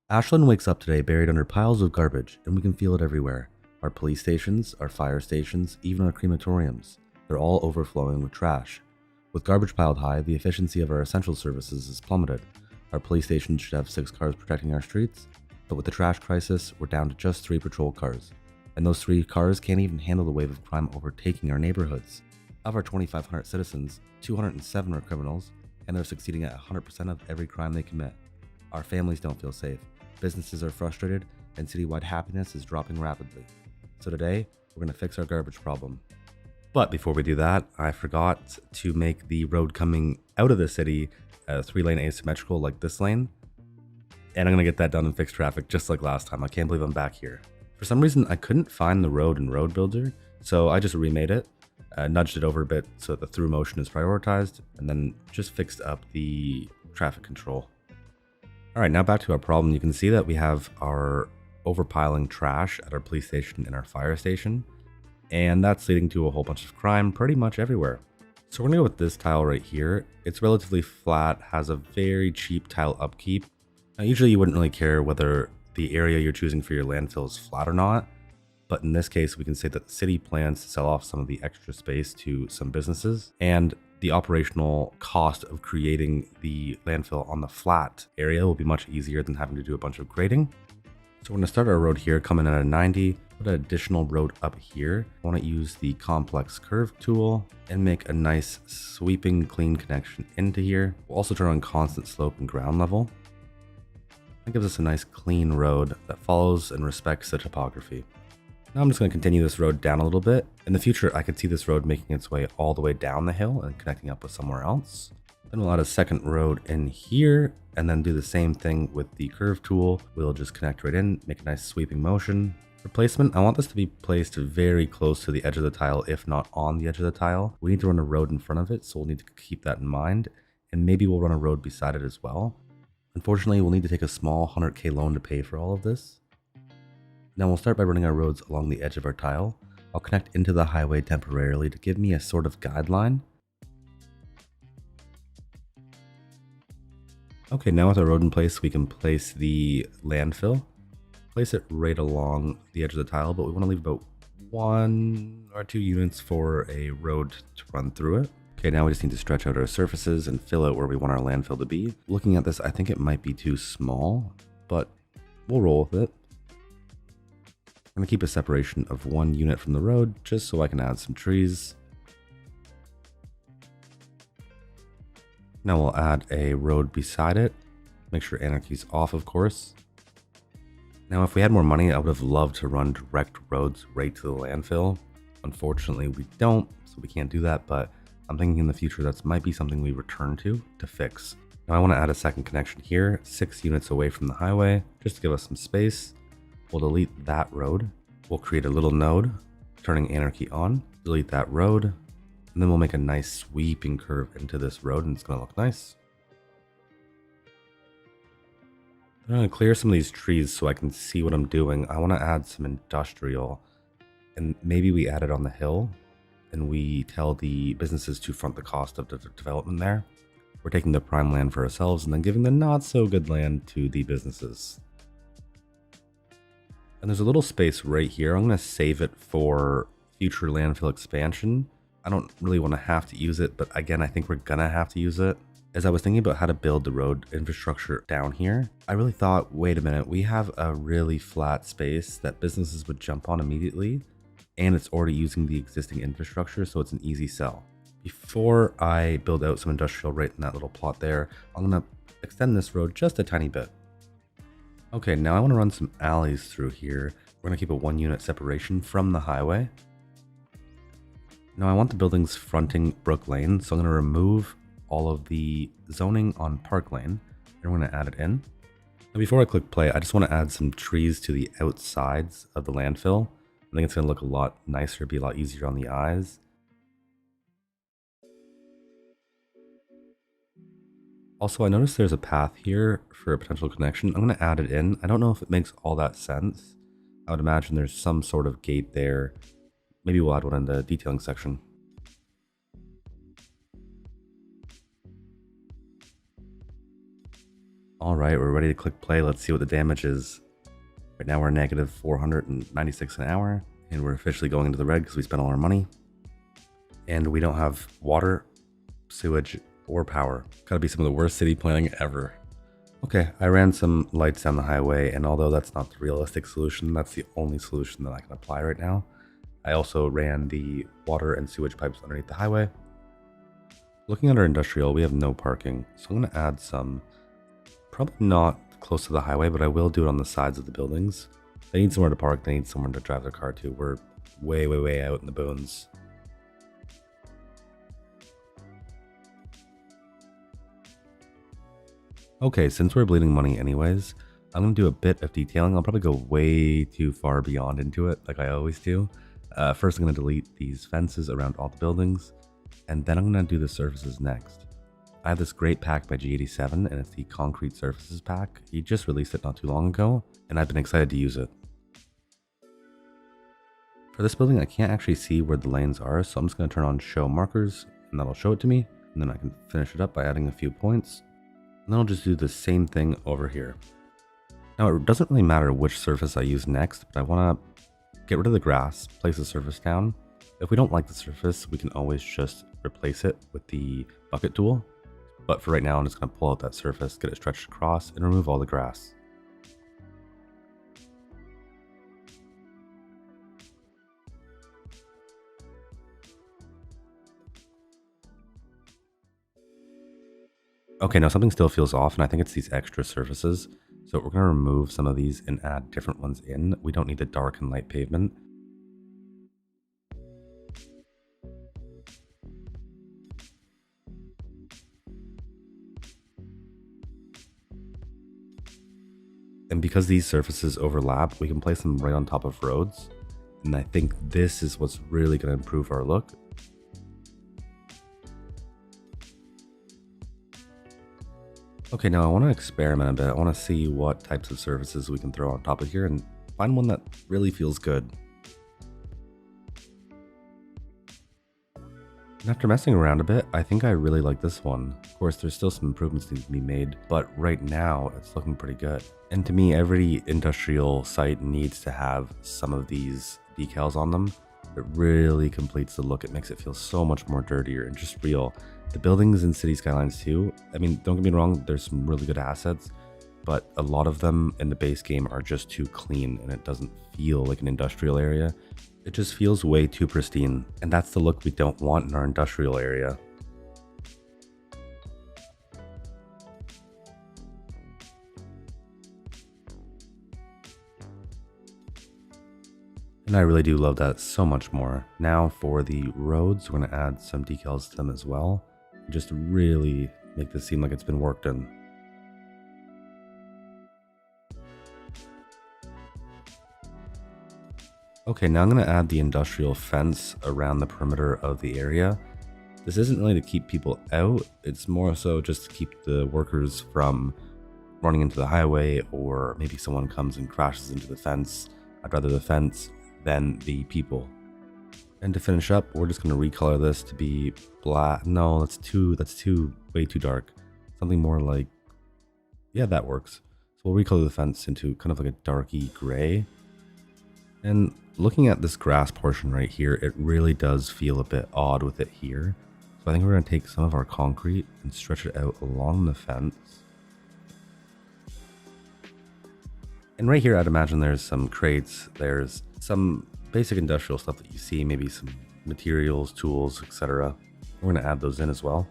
Ashland wakes up today buried under piles of garbage, and we can feel it everywhere. Our police stations, our fire stations, even our crematoriums. They're all overflowing with trash. With garbage piled high, the efficiency of our essential services is plummeted. Our police stations should have 6 cars protecting our streets, but with the trash crisis, we're down to just 3 patrol cars. And those 3 cars can't even handle the wave of crime overtaking our neighborhoods. Of our 2,500 citizens, 207 are criminals, and they're succeeding at 100% of every crime they commit. Our families don't feel safe, businesses are frustrated, and citywide happiness is dropping rapidly. So today, we're going to fix our garbage problem. But before we do that, I forgot to make the road coming out of the city 3-lane asymmetrical like this lane. And I'm going to get that done and fix traffic just like last time. I can't believe I'm back here. For some reason, I couldn't find the road in Road Builder, so I just remade it, nudged it over a bit so that the through motion is prioritized, and then just fixed up the traffic control. Alright, now back to our problem. You can see that we have our overpiling trash at our police station and our fire station, and that's leading to a whole bunch of crime pretty much everywhere. So we're going to go with this tile right here. It's relatively flat, has a very cheap tile upkeep. Now, usually you wouldn't really care whether the area you're choosing for your landfill is flat or not, but in this case we can say that the city plans to sell off some of the extra space to some businesses, and the operational cost of creating the landfill on the flat area will be much easier than having to do a bunch of grading. So we're going to start our road here, come in at a 90, put an additional road up here. I want to use the complex curve tool and make a nice sweeping clean connection into here. We'll also turn on constant slope and ground level. That gives us a nice clean road that follows and respects the topography. Now I'm just going to continue this road down a little bit. In the future, I could see this road making its way all the way down the hill and connecting up with somewhere else. Then we'll add a second road in here and then do the same thing with the curve tool. We'll just connect right in, make a nice sweeping motion. For placement, I want this to be placed very close to the edge of the tile, if not on the edge of the tile. We need to run a road in front of it, so we'll need to keep that in mind. And maybe we'll run a road beside it as well. Unfortunately, we'll need to take a small 100k loan to pay for all of this. Now we'll start by running our roads along the edge of our tile. I'll connect into the highway temporarily to give me a sort of guideline. Okay, now with our road in place, we can place the landfill. Place it right along the edge of the tile, but we want to leave about 1 or 2 units for a road to run through it. Okay, now we just need to stretch out our surfaces and fill out where we want our landfill to be. Looking at this, I think it might be too small, but we'll roll with it. I'm going to keep a separation of 1 unit from the road just so I can add some trees. Now we'll add a road beside it. Make sure anarchy's off, of course. Now, if we had more money, I would have loved to run direct roads right to the landfill. Unfortunately, we don't, so we can't do that, but I'm thinking in the future that might be something we return to fix. Now I want to add a second connection here, 6 units away from the highway, just to give us some space. We'll delete that road. We'll create a little node, turning anarchy on, delete that road, and then we'll make a nice sweeping curve into this road, and it's going to look nice. I'm going to clear some of these trees so I can see what I'm doing. I want to add some industrial, and maybe we add it on the hill, and we tell the businesses to front the cost of the development there. We're taking the prime land for ourselves and then giving the not so good land to the businesses. And there's a little space right here. I'm going to save it for future landfill expansion. I don't really want to have to use it, but again, I think we're going to have to use it. As I was thinking about how to build the road infrastructure down here, I really thought, wait a minute, we have a really flat space that businesses would jump on immediately, and it's already using the existing infrastructure, so it's an easy sell. Before I build out some industrial right in that little plot there, I'm going to extend this road just a tiny bit. Okay, now I want to run some alleys through here. We're going to keep a 1 unit separation from the highway. Now I want the buildings fronting Brook Lane, so I'm going to remove all of the zoning on Park Lane, and we're going to add it in. Now before I click play, I just want to add some trees to the outsides of the landfill. I think it's going to look a lot nicer, be a lot easier on the eyes. Also, I noticed there's a path here for a potential connection. I'm going to add it in. I don't know if it makes all that sense. I would imagine there's some sort of gate there. Maybe we'll add one in the detailing section. Alright, we're ready to click play. Let's see what the damage is. Right now we're negative 496 an hour, and we're officially going into the red because we spent all our money. And we don't have water, sewage, or power. Gotta be some of the worst city planning ever. Okay, I ran some lights down the highway, and although that's not the realistic solution, that's the only solution that I can apply right now. I also ran the water and sewage pipes underneath the highway. Looking at our industrial, we have no parking, so I'm gonna add some, probably not close to the highway, but I will do it on the sides of the buildings. They need somewhere to park, they need somewhere to drive their car to. We're way out in the boons. Okay, since we're bleeding money anyways, I'm going to do a bit of detailing. I'll probably go way too far beyond into it, like I always do. First, I'm going to delete these fences around all the buildings, and then I'm going to do the surfaces next. I have this great pack by G87, and it's the Concrete Surfaces pack. He just released it not too long ago, and I've been excited to use it. For this building, I can't actually see where the lanes are, so I'm just going to turn on Show Markers, and that'll show it to me, and then I can finish it up by adding a few points. And then I'll just do the same thing over here. Now it doesn't really matter which surface I use next, but I want to get rid of the grass, place the surface down. If we don't like the surface, we can always just replace it with the bucket tool. But for right now, I'm just going to pull out that surface, get it stretched across, and remove all the grass. Okay, now something still feels off, and I think it's these extra surfaces. So we're going to remove some of these and add different ones in. We don't need the dark and light pavement. And because these surfaces overlap, we can place them right on top of roads. And I think this is what's really going to improve our look. Okay, now I want to experiment a bit. I want to see what types of surfaces we can throw on top of here and find one that really feels good. And after messing around a bit, I think I really like this one. Of course, there's still some improvements that need to be made, but right now it's looking pretty good. And to me, every industrial site needs to have some of these decals on them. It really completes the look. It makes it feel so much more dirtier and just real. The buildings in City Skylines too, I mean, don't get me wrong, there's some really good assets, but a lot of them in the base game are just too clean and it doesn't feel like an industrial area. It just feels way too pristine, and that's the look we don't want in our industrial area. And I really do love that so much more. Now for the roads, we're going to add some decals to them as well, just to really make this seem like it's been worked in. Okay, now I'm going to add the industrial fence around the perimeter of the area. This isn't really to keep people out, it's more so just to keep the workers from running into the highway, or maybe someone comes and crashes into the fence. I'd rather the fence than the people. And to finish up, we're just going to recolor this to be black. No, that's way too dark. Something more like, yeah, that works. So we'll recolor the fence into kind of like a darky gray. And looking at this grass portion right here, it really does feel a bit odd with it here. So I think we're going to take some of our concrete and stretch it out along the fence. And right here, I'd imagine there's some crates, there's some basic industrial stuff that you see, maybe some materials, tools, etc. We're going to add those in as well.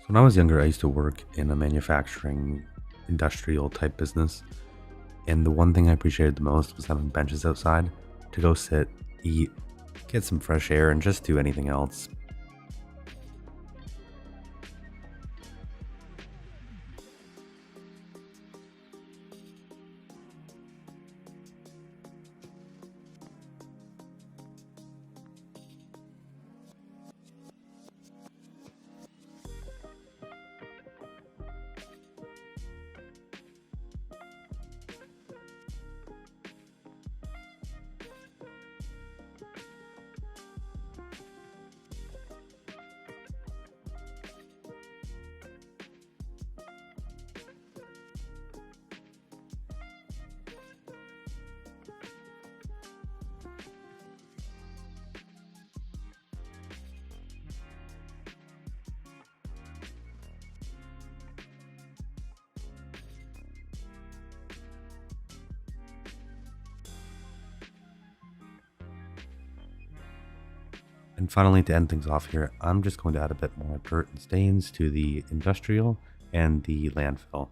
So when I was younger, I used to work in a manufacturing industrial type business. And the one thing I appreciated the most was having benches outside to go sit, eat, get some fresh air, and just do anything else. And finally, to end things off here, I'm just going to add a bit more dirt and stains to the industrial and the landfill.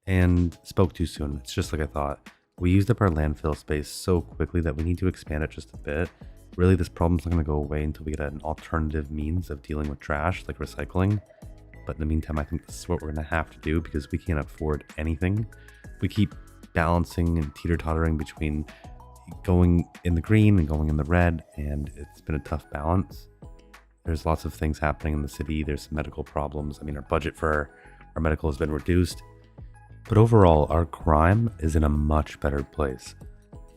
And spoke too soon. It's just like I thought. We used up our landfill space so quickly that we need to expand it just a bit. Really, this problem's not going to go away until we get an alternative means of dealing with trash, like recycling. But in the meantime, I think this is what we're going to have to do because we can't afford anything. We keep balancing and teeter-tottering between going in the green and going in the red, and it's been a tough balance. There's lots of things happening in the city. There's some medical problems. I mean, our budget for our medical has been reduced. But overall, our crime is in a much better place.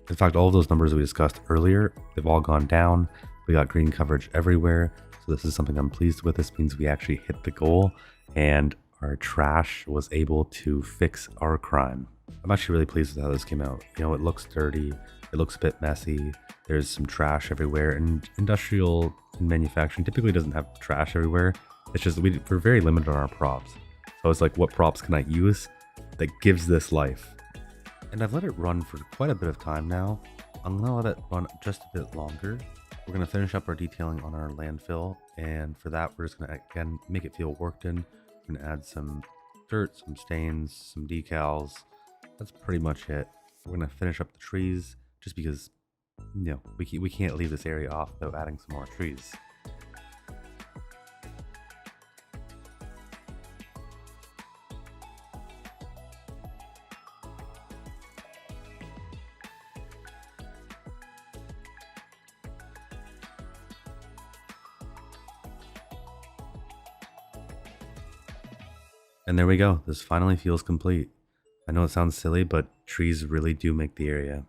In fact, all of those numbers we discussed earlier, they've all gone down. We got green coverage everywhere. So this is something I'm pleased with. This means we actually hit the goal and our trash was able to fix our crime. I'm actually really pleased with how this came out. You know, it looks dirty. It looks a bit messy. There's some trash everywhere, and industrial and manufacturing typically doesn't have trash everywhere. It's just we're very limited on our props. So it's like, what props can I use that gives this life? And I've let it run for quite a bit of time now. I'm gonna let it run just a bit longer. We're gonna finish up our detailing on our landfill, and for that we're just gonna again make it feel worked in. We're gonna add some dirt, some stains, some decals. That's pretty much it. We're gonna finish up the trees just because, you know, we can't leave this area off without adding some more trees. And there we go. This finally feels complete. I know it sounds silly, but trees really do make the area.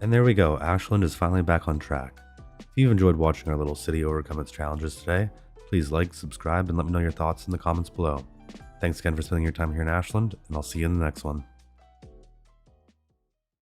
And there we go, Ashland is finally back on track. If you've enjoyed watching our little city overcome its challenges today, please like, subscribe, and let me know your thoughts in the comments below. Thanks again for spending your time here in Ashland, and I'll see you in the next one.